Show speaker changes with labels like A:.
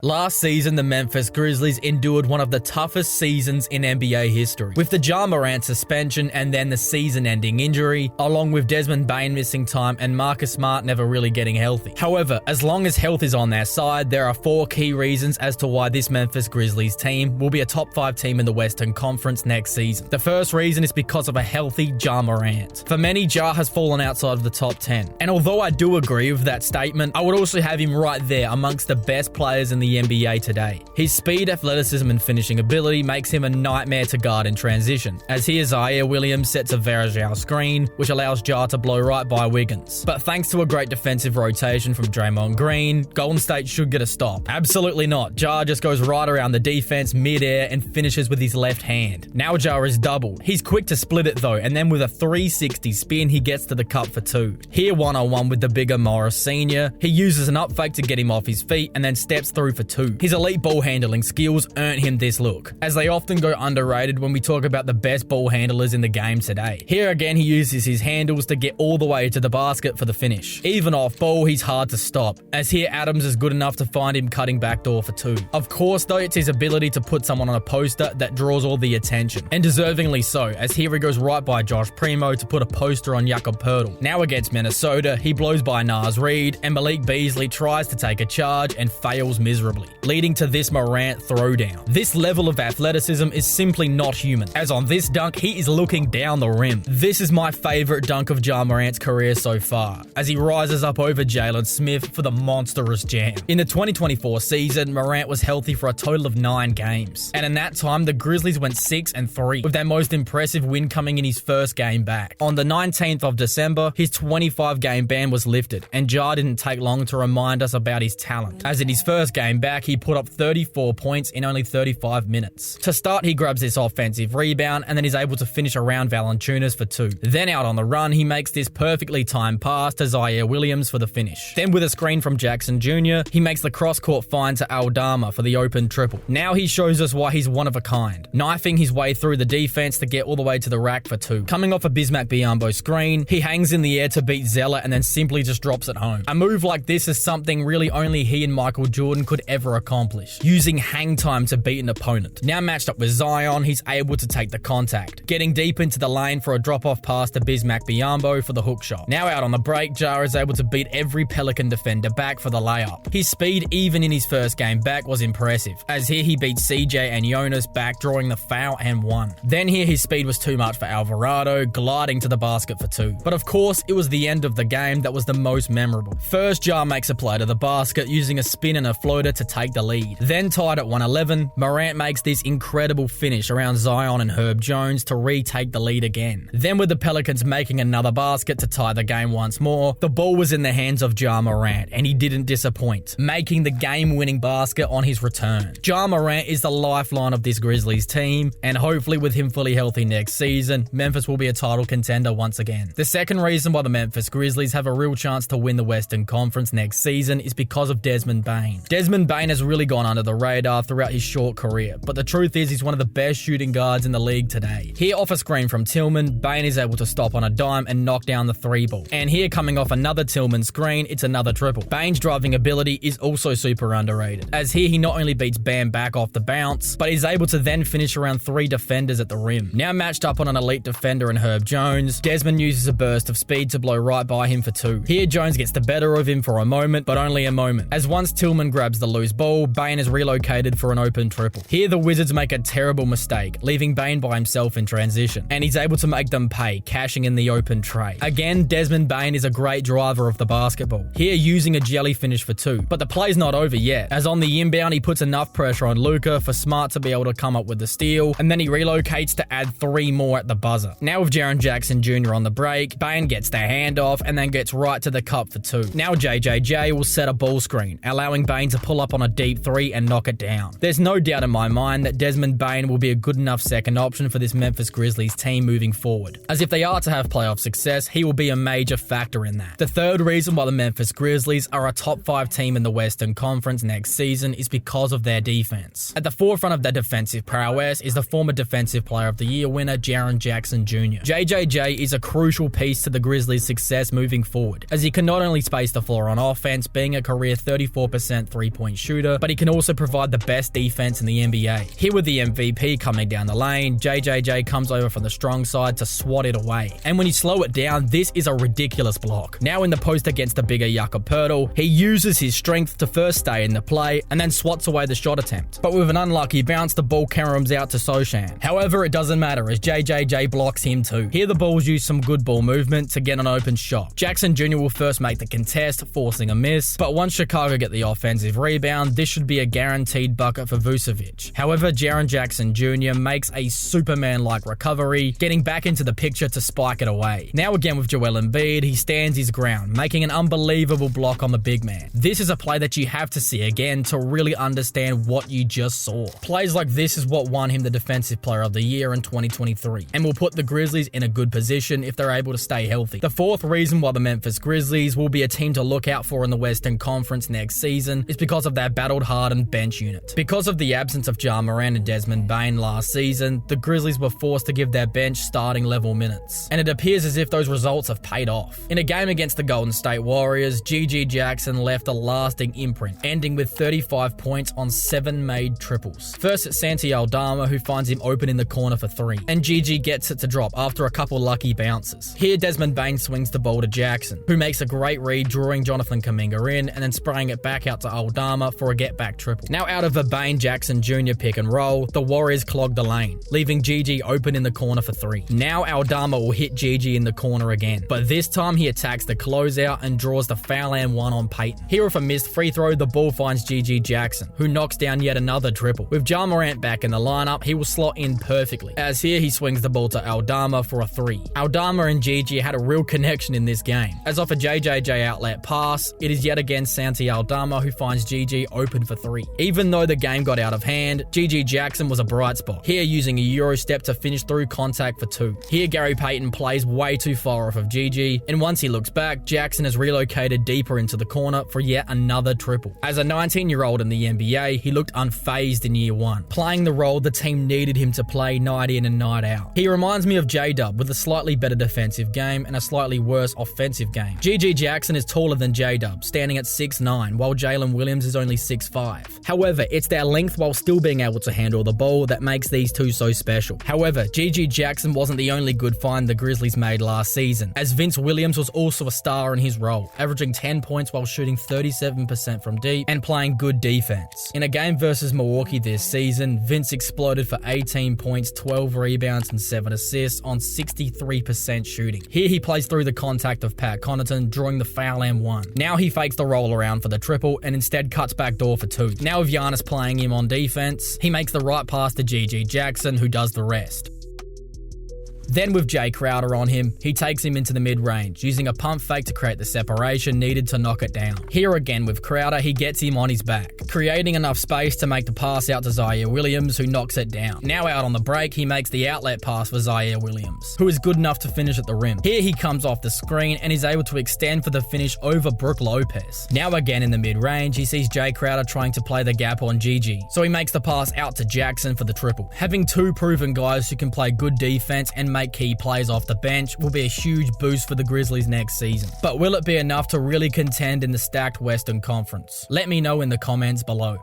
A: Last season, the Memphis Grizzlies endured one of the toughest seasons in NBA history, with the Ja Morant suspension and then the season-ending injury, along with Desmond Bane missing time and Marcus Smart never really getting healthy. However, as long as health is on their side, there are 4 key reasons as to why this Memphis Grizzlies team will be a top 5 team in the Western Conference next season. The first reason is because of a healthy Ja Morant. For many, Ja has fallen outside of the top 10, and although I do agree with that statement, I would also have him right there amongst the best players in the NBA today. His speed, athleticism, and finishing ability makes him a nightmare to guard in transition, as here Zaire Williams sets a Varejao screen, which allows Ja to blow right by Wiggins. But thanks to a great defensive rotation from Draymond Green, Golden State should get a stop. Absolutely not. Ja just goes right around the defense mid-air and finishes with his left hand. Now Ja is doubled. He's quick to split it though, and then with a 360 spin, he gets to the cup for 2. Here one-on-one with the bigger Morris Sr. He uses an up fake to get him off his feet and then steps through for 2. His elite ball handling skills earn him this look, as they often go underrated when we talk about the best ball handlers in the game today. Here again, he uses his handles to get all the way to the basket for the finish. Even off ball, he's hard to stop, as here Adams is good enough to find him cutting backdoor for 2. Of course though, it's his ability to put someone on a poster that draws all the attention, and deservingly so, as here he goes right by Josh Primo to put a poster on Jakob Poeltl. Now against Minnesota, he blows by Naz Reid, and Malik Beasley tries to take a charge and fails miserably, leading to this Morant throwdown. This level of athleticism is simply not human, as on this dunk, he is looking down the rim. This is my favorite dunk of Ja Morant's career so far, as he rises up over Jalen Smith for the monstrous jam. In the 2024 season, Morant was healthy for a total of 9 games, and in that time, the Grizzlies went 6-3, with their most impressive win coming in his first game back. On the 19th of December, his 25-game ban was lifted, and Ja didn't take long to remind us about his talent, as in his first game back, he put up 34 points in only 35 minutes. To start, he grabs this offensive rebound and then is able to finish around Valanciunas for 2. Then out on the run, he makes this perfectly timed pass to Zaire Williams for the finish. Then with a screen from Jackson Jr., he makes the cross-court find to Aldama for the open triple. Now he shows us why he's one of a kind, knifing his way through the defense to get all the way to the rack for 2. Coming off a Bismack Biyombo screen, he hangs in the air to beat Zeller and then simply just drops it home. A move like this is something really only he and Michael Jordan could ever accomplish, using hang time to beat an opponent. Now matched up with Zion, he's able to take the contact, getting deep into the lane for a drop-off pass to Bismack Biyombo for the hook shot. Now out on the break, Ja is able to beat every Pelican defender back for the layup. His speed, even in his first game back, was impressive, as here he beats CJ and Jonas back, drawing the foul and 1. Then here his speed was too much for Alvarado, gliding to the basket for 2. But of course, it was the end of the game that was the most memorable. First, Ja makes a play to the basket using a spin and a floater to take the lead. Then tied at 111, Morant makes this incredible finish around Zion and Herb Jones to retake the lead again. Then with the Pelicans making another basket to tie the game once more, the ball was in the hands of Ja Morant, and he didn't disappoint, making the game-winning basket on his return. Ja Morant is the lifeline of this Grizzlies team, and hopefully with him fully healthy next season, Memphis will be a title contender once again. The second reason why the Memphis Grizzlies have a real chance to win the Western Conference next season is because of Desmond Bane. Desmond Bane has really gone under the radar throughout his short career, but the truth is he's one of the best shooting guards in the league today. Here off a screen from Tillman, Bane is able to stop on a dime and knock down the 3-ball. And here coming off another Tillman screen, it's another triple. Bane's driving ability is also super underrated, as here he not only beats Bam back off the bounce, but is able to then finish around 3 defenders at the rim. Now matched up on an elite defender in Herb Jones, Desmond uses a burst of speed to blow right by him for 2. Here Jones gets the better of him for a moment, but only a moment, as once Tillman grabs the loose ball, Bane is relocated for an open triple. Here the Wizards make a terrible mistake, leaving Bane by himself in transition, and he's able to make them pay, cashing in the open tray. Again, Desmond Bane is a great driver of the basketball, here using a jelly finish for 2, but the play's not over yet, as on the inbound he puts enough pressure on Luka for Smart to be able to come up with the steal, and then he relocates to add 3 more at the buzzer. Now with Jaren Jackson Jr. on the break, Bane gets the handoff and then gets right to the cup for 2. Now JJJ will set a ball screen, allowing Bane to pull up on a deep 3 and knock it down. There's no doubt in my mind that Desmond Bane will be a good enough second option for this Memphis Grizzlies team moving forward, as if they are to have playoff success, he will be a major factor in that. The third reason why the Memphis Grizzlies are a top 5 team in the Western Conference next season is because of their defense. At the forefront of their defensive prowess is the former Defensive Player of the Year winner Jaren Jackson Jr. JJJ is a crucial piece to the Grizzlies' success moving forward, as he can not only space the floor on offense, being a career 34% 3-point 3-point shooter, but he can also provide the best defense in the NBA. Here with the MVP coming down the lane, JJJ comes over from the strong side to swat it away. And when you slow it down, this is a ridiculous block. Now in the post against the bigger Yucca Pirtle, he uses his strength to first stay in the play and then swats away the shot attempt. But with an unlucky bounce, the ball caroms out to Sochan. However, it doesn't matter as JJJ blocks him too. Here the Bulls use some good ball movement to get an open shot. Jackson Jr. will first make the contest, forcing a miss, but once Chicago get the offensive rebound, this should be a guaranteed bucket for Vucevic. However, Jaren Jackson Jr. makes a Superman-like recovery, getting back into the picture to spike it away. Now again with Joel Embiid, he stands his ground, making an unbelievable block on the big man. This is a play that you have to see again to really understand what you just saw. Plays like this is what won him the Defensive Player of the Year in 2023, and will put the Grizzlies in a good position if they're able to stay healthy. The fourth reason why the Memphis Grizzlies will be a team to look out for in the Western Conference next season is because of their battled-hardened bench unit. Because of the absence of Ja Morant and Desmond Bane last season, the Grizzlies were forced to give their bench starting level minutes, and it appears as if those results have paid off. In a game against the Golden State Warriors, GG Jackson left a lasting imprint, ending with 35 points on 7 made triples. First it's Santi Aldama who finds him open in the corner for 3, and GG gets it to drop after a couple lucky bounces. Here Desmond Bane swings the ball to Jackson, who makes a great read drawing Jonathan Kuminga in and then spraying it back out to Aldama for a get-back triple. Now out of a Bane-Jackson Jr. pick and roll, the Warriors clog the lane, leaving GG open in the corner for 3. Now Aldama will hit GG in the corner again, but this time he attacks the closeout and draws the foul and 1 on Peyton. Here with a missed free throw, the ball finds GG Jackson, who knocks down yet another triple. With Ja Morant back in the lineup, he will slot in perfectly, as here he swings the ball to Aldama for a 3. Aldama and GG had a real connection in this game, as off a JJJ outlet pass, it is yet again Santi Aldama who finds GG open for 3. Even though the game got out of hand, GG Jackson was a bright spot, here using a Euro step to finish through contact for 2. Here Gary Payton plays way too far off of GG, and once he looks back, Jackson has relocated deeper into the corner for yet another triple. As a 19-year-old in the NBA, he looked unfazed in year 1, playing the role the team needed him to play night in and night out. He reminds me of J-Dub with a slightly better defensive game and a slightly worse offensive game. GG Jackson is taller than J-Dub, standing at 6'9", while Jalen Williams is only 6'5". However, it's their length while still being able to handle the ball that makes these two so special. However, GG Jackson wasn't the only good find the Grizzlies made last season, as Vince Williams was also a star in his role, averaging 10 points while shooting 37% from deep and playing good defense. In a game versus Milwaukee this season, Vince exploded for 18 points, 12 rebounds and 7 assists on 63% shooting. Here he plays through the contact of Pat Connaughton, drawing the foul and 1. Now he fakes the roll around for the triple and instead cuts back door for 2. Now with Giannis playing him on defense, he makes the right pass to GG Jackson, who does the rest. Then with Jay Crowder on him, he takes him into the mid-range, using a pump fake to create the separation needed to knock it down. Here again with Crowder, he gets him on his back, creating enough space to make the pass out to Zaire Williams, who knocks it down. Now out on the break, he makes the outlet pass for Zaire Williams, who is good enough to finish at the rim. Here he comes off the screen and is able to extend for the finish over Brook Lopez. Now again in the mid-range, he sees Jay Crowder trying to play the gap on GG, so he makes the pass out to Jackson for the triple. Having 2 proven guys who can play good defense and make key plays off the bench will be a huge boost for the Grizzlies next season. But will it be enough to really contend in the stacked Western Conference? Let me know in the comments below.